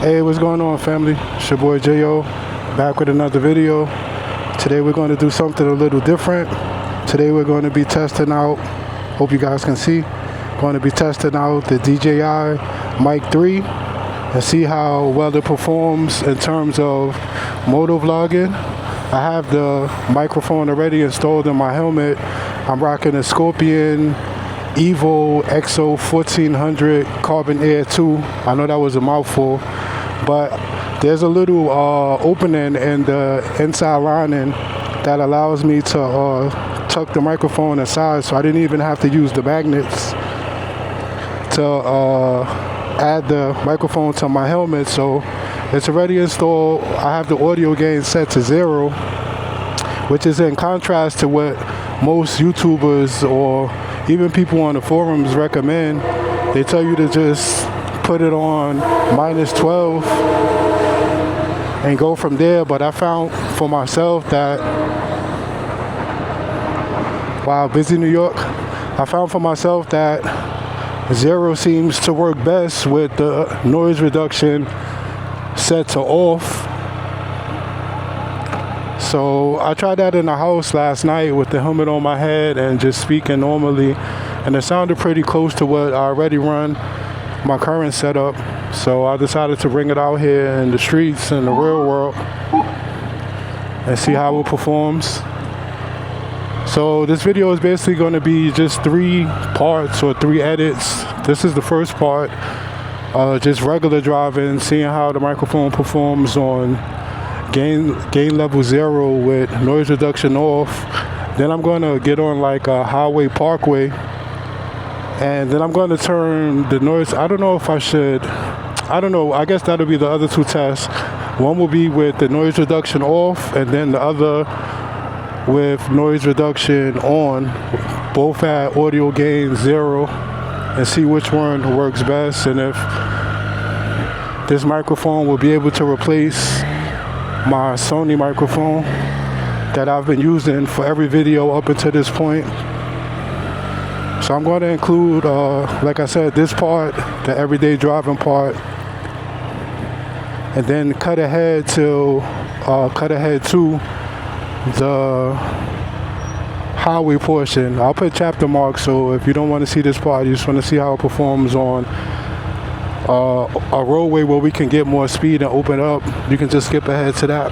Hey, what's going on, family? It's your boy J.O. back with another video. Today we're going to do something a little different. Today we're going to be testing out, hope you guys can see, going to be testing out the DJI Mic 3 and see how well it performs in terms of motovlogging. I have the microphone already installed in my helmet. I'm rocking a Scorpion Evo XO 1400 Carbon Air 2. I know that was a mouthful, but there's a little opening in the inside lining that allows me to tuck the microphone aside, so I didn't even have to use the magnets to add the microphone to my helmet. So it's already installed. I have the audio gain set to 0, which is in contrast to what most YouTubers or even people on the forums recommend. They tell you to just put it on -12 and go from there. But I found for myself that, wow, busy New York. I found for myself that 0 seems to work best with the noise reduction set to off. So I tried that in the house last night with the helmet on my head and just speaking normally, and it sounded pretty close to what I already run my current setup. So I decided to bring it out here in the streets, in the real world, and see how it performs. So this video is basically going to be just 3 parts or 3 edits. This is the first part, just regular driving, seeing how the microphone performs on gain level 0 with noise reduction off. Then I'm going to get on like a highway parkway, and then I'm going to turn the noise. I don't know if I should, I don't know, I guess that'll be the other 2 tests. One will be with the noise reduction off, and then the other with noise reduction on, both at audio gain 0, and see which one works best, and if this microphone will be able to replace my Sony microphone that I've been using for every video up until this point. So I'm going to include, like I said, this part, the everyday driving part, and then cut ahead to the highway portion. I'll put chapter marks, so if you don't want to see this part, you just want to see how it performs on a roadway where we can get more speed and open up, you can just skip ahead to that.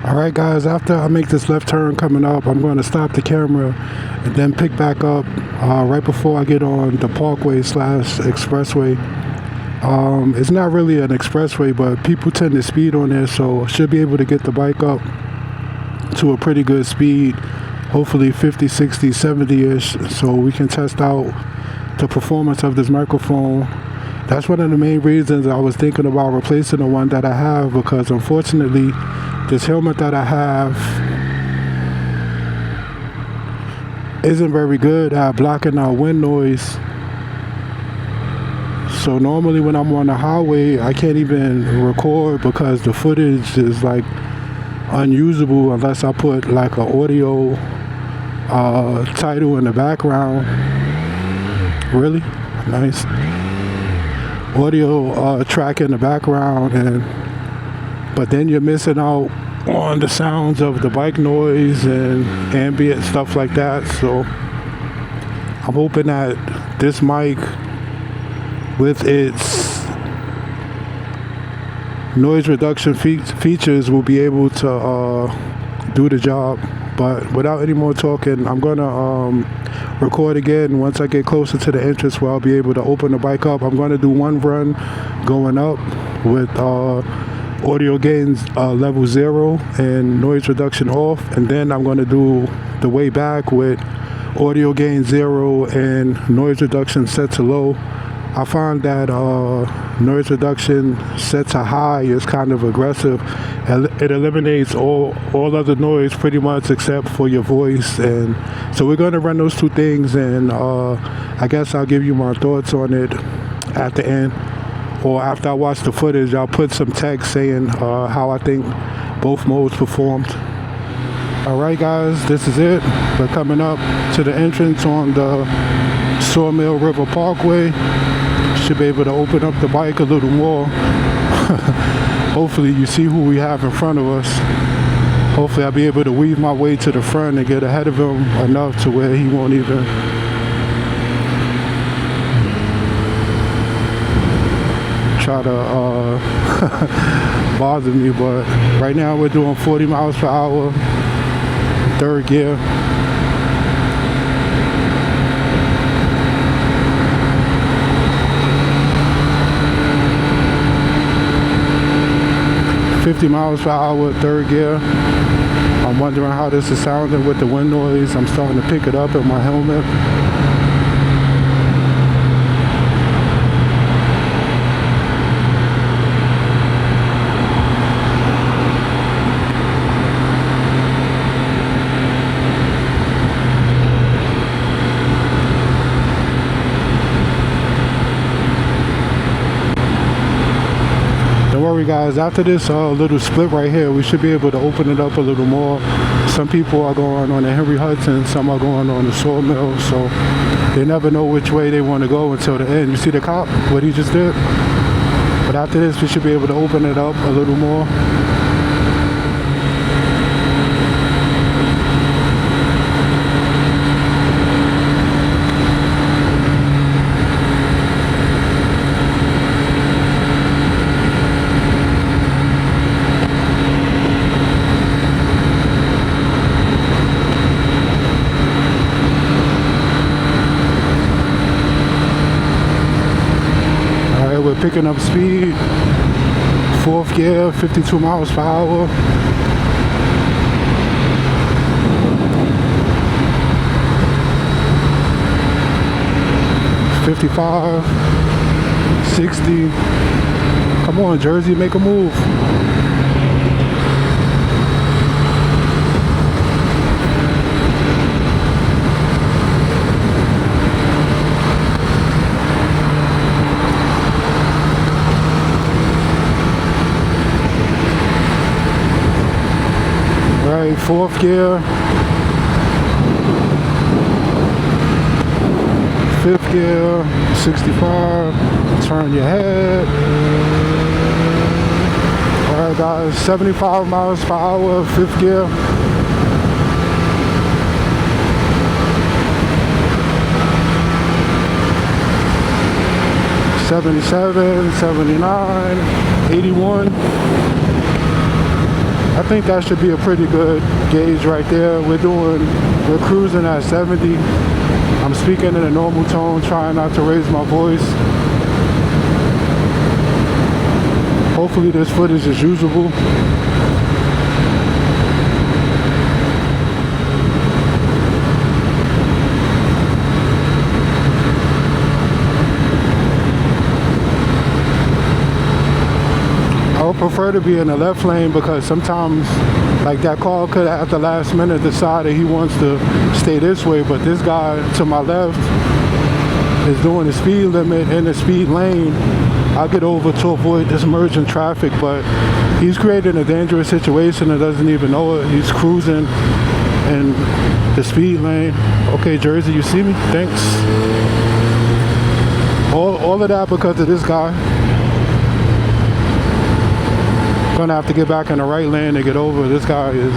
Alright guys, after I make this left turn coming up, I'm going to stop the camera and then pick back up right before I get on the parkway slash expressway. It's not really an expressway, but people tend to speed on there, so I should be able to get the bike up to a pretty good speed, hopefully 50, 60, 70-ish, so we can test out the performance of this microphone. That's one of the main reasons I was thinking about replacing the one that I have, because unfortunately this helmet that I have isn't very good at blocking out wind noise. So normally when I'm on the highway, I can't even record because the footage is like unusable unless I put like an audio title in the background. Really? Nice. Audio track in the background, but then you're missing out on the sounds of the bike noise and ambient stuff like that. So I'm hoping that this mic with its noise reduction features will be able to do the job. But without any more talking, I'm gonna record again once I get closer to the entrance where I'll be able to open the bike up. I'm gonna do one run going up with audio gains level 0 and noise reduction off, and then I'm gonna do the way back with audio gain 0 and noise reduction set to low. I find that noise reduction set to high is kind of aggressive. It eliminates all other noise pretty much except for your voice, and so we're going to run those two things, and I guess I'll give you my thoughts on it at the end, or after I watch the footage I'll put some text saying how I think both modes performed. Alright guys, this is it. We're coming up to the entrance on the Sawmill River Parkway. Should be able to open up the bike a little more. Hopefully you see who we have in front of us. Hopefully I'll be able to weave my way to the front and get ahead of him enough to where he won't even try to bother me. But right now we're doing 40 miles per hour, third gear. $50 miles per hour, third gear. I'm wondering how this is sounding with the wind noise. I'm starting to pick it up in my helmet. Guys, after this little split right here, we should be able to open it up a little more. Some people are going on the Henry Hudson, some are going on the Sawmill, so they never know which way they want to go until the end. You see the cop, what he just did? But after this, we should be able to open it up a little more. We're picking up speed, fourth gear, 52 miles per hour. $55, $60. Come on, Jersey, make a move. Fourth gear, fifth gear, 65, turn your head. Alright guys, 75 miles per hour, fifth gear. $77, $79, $81. I think that should be a pretty good gauge right there. We're cruising at 70. I'm speaking in a normal tone, trying not to raise my voice. Hopefully this footage is usable. I would prefer to be in the left lane because sometimes like that car could at the last minute decided he wants to stay this way, but this guy to my left is doing the speed limit in the speed lane. I'll get over to avoid this merging traffic, but he's creating a dangerous situation and doesn't even know it. He's cruising in the speed lane. Okay, Jersey, you see me? Thanks. All of that because of this guy. Gonna have to get back in the right lane to get over. This guy is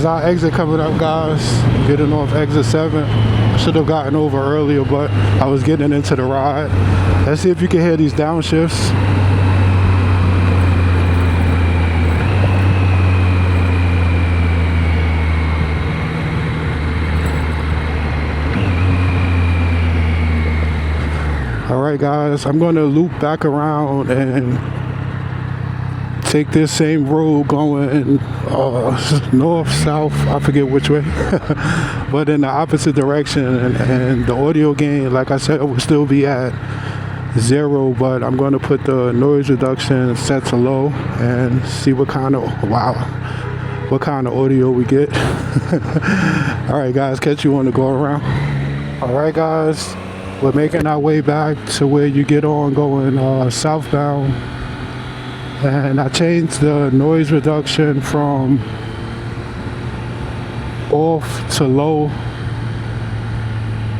our exit coming up, guys. Getting off exit 7. I should have gotten over earlier, but I was getting into the ride. Let's see if you can hear these downshifts. All right, guys, I'm going to loop back around and take this same road going north, south, I forget which way, but in the opposite direction, and the audio gain, like I said, will still be at 0, but I'm going to put the noise reduction set to low and see what kind of audio we get. All right, guys, catch you on the go around. All right, guys, we're making our way back to where you get on going southbound. And I changed the noise reduction from off to low.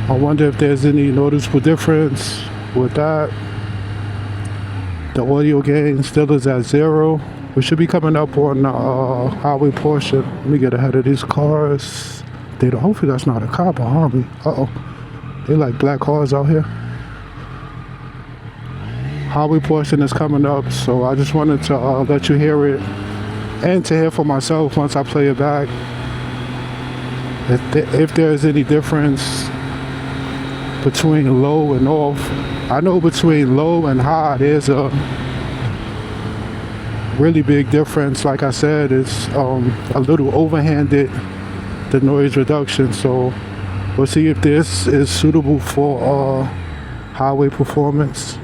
I wonder if there's any noticeable difference with that. The audio gain still is at 0. We should be coming up on the highway portion. Let me get ahead of these cars. Hopefully that's not a cop behind me. Uh-oh. They like black cars out here. Highway portion is coming up, so I just wanted to let you hear it and to hear for myself once I play it back if there's any difference between low and off. I know between low and high there's a really big difference. Like I said, it's a little overhanded, the noise reduction, so we'll see if this is suitable for highway performance.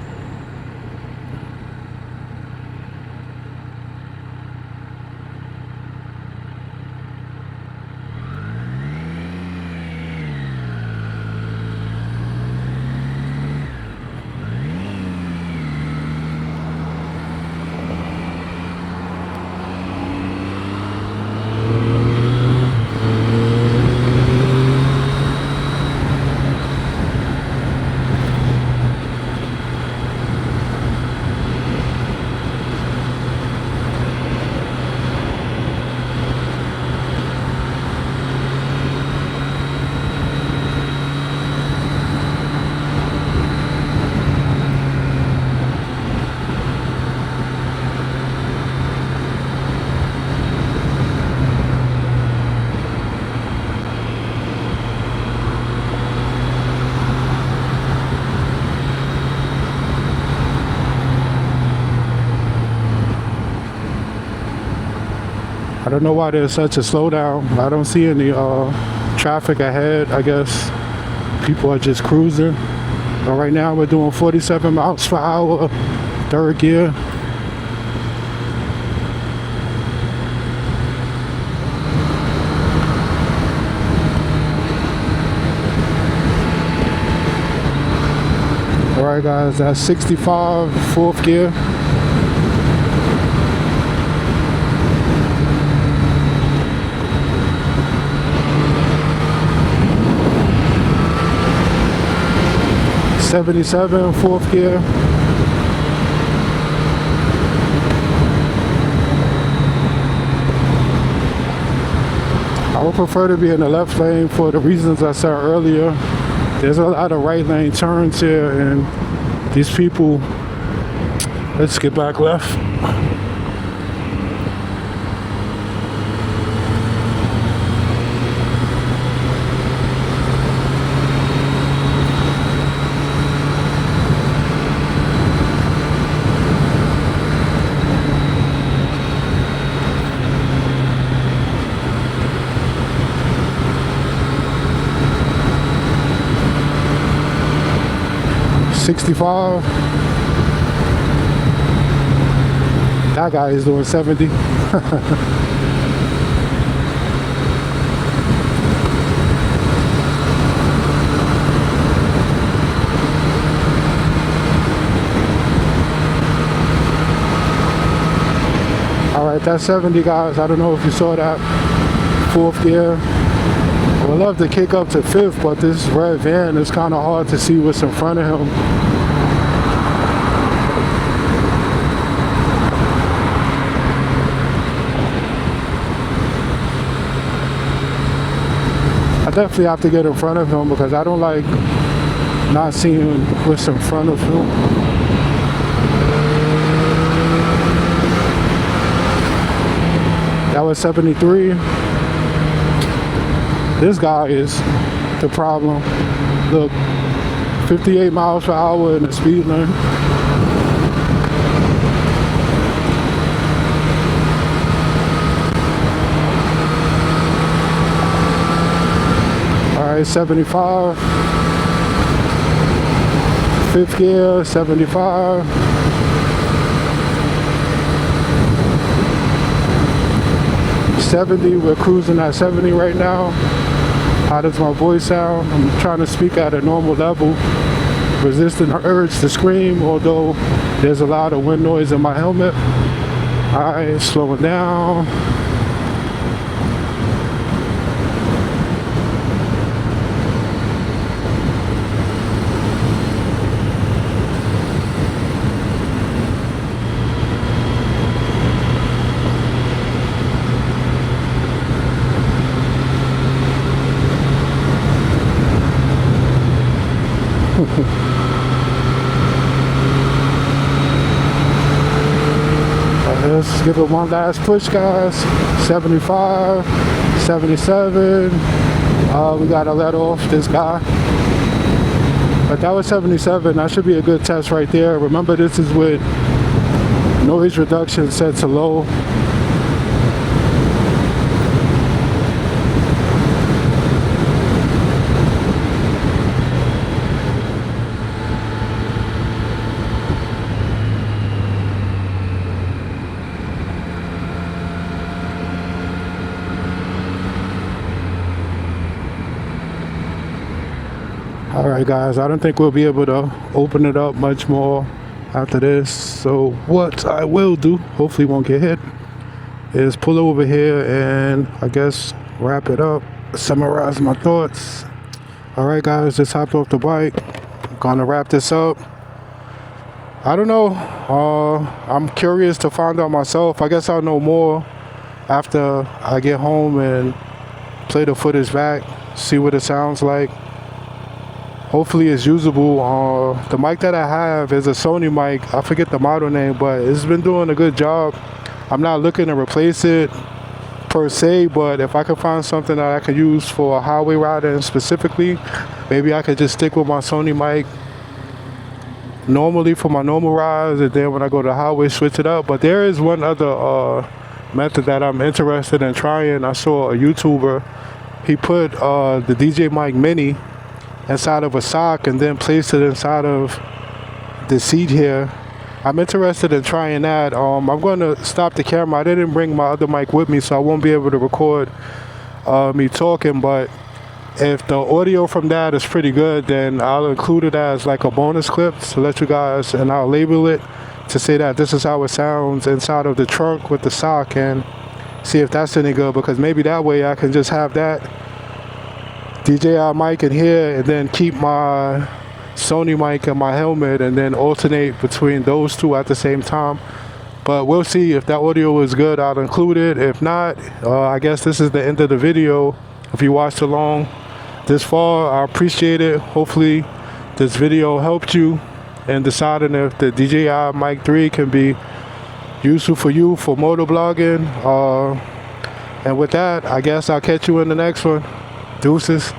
I don't know why there's such a slowdown. I don't see any traffic ahead. I guess people are just cruising. But right now we're doing 47 miles per hour, third gear. Alright guys, that's 65, fourth gear. '77, fourth gear. I would prefer to be in the left lane for the reasons I said earlier. There's a lot of right lane turns here, and these people, let's get back left. '65. That guy is doing 70. Alright, that's 70 guys. I don't know if you saw that. Fourth gear. I would love to kick up to fifth, but this red van is kind of hard to see what's in front of him. I definitely have to get in front of him because I don't like not seeing what's in front of him. That was 73. This guy is the problem. Look, 58 miles per hour in the speed lane. Alright, 75. Fifth gear, 75. '70, we're cruising at 70 right now. How does my voice sound? I'm trying to speak at a normal level, resisting the urge to scream, although there's a lot of wind noise in my helmet. Alright, slowing down. Let's give it one last push, guys. 75, 77. We gotta let off this guy. But that was 77. That should be a good test right there. Remember, this is with noise reduction set to low. Alright guys, I don't think we'll be able to open it up much more after this. So what I will do, hopefully won't get hit, is pull over here and I guess wrap it up, summarize my thoughts. Alright guys, just hopped off the bike. I'm gonna wrap this up. I don't know, I'm curious to find out myself. I guess I'll know more after I get home and play the footage back, see what it sounds like. Hopefully it's usable. The mic that I have is a Sony mic. I forget the model name, but it's been doing a good job. I'm not looking to replace it per se, but if I can find something that I could use for a highway riding specifically, maybe I could just stick with my Sony mic normally for my normal rides, and then when I go to the highway, switch it up. But there is one other method that I'm interested in trying. I saw a YouTuber, he put the DJI Mic Mini inside of a sock and then placed it inside of the seat here. I'm interested in trying that. I'm going to stop the camera. I didn't bring my other mic with me, so I won't be able to record me talking, but If the audio from that is pretty good, then I'll include it as like a bonus clip to let you guys, and I'll label it to say that this is how it sounds inside of the trunk with the sock, and see if that's any good, because maybe that way I can just have that DJI mic in here and then keep my Sony mic in my helmet and then alternate between those two at the same time. But we'll see. If that audio is good, I'll include it. If not, I guess this is the end of the video. If you watched along this far, I appreciate it. Hopefully this video helped you in deciding if the DJI Mic 3 can be useful for you for motovlogging. And with that, I guess I'll catch you in the next one. Deuces.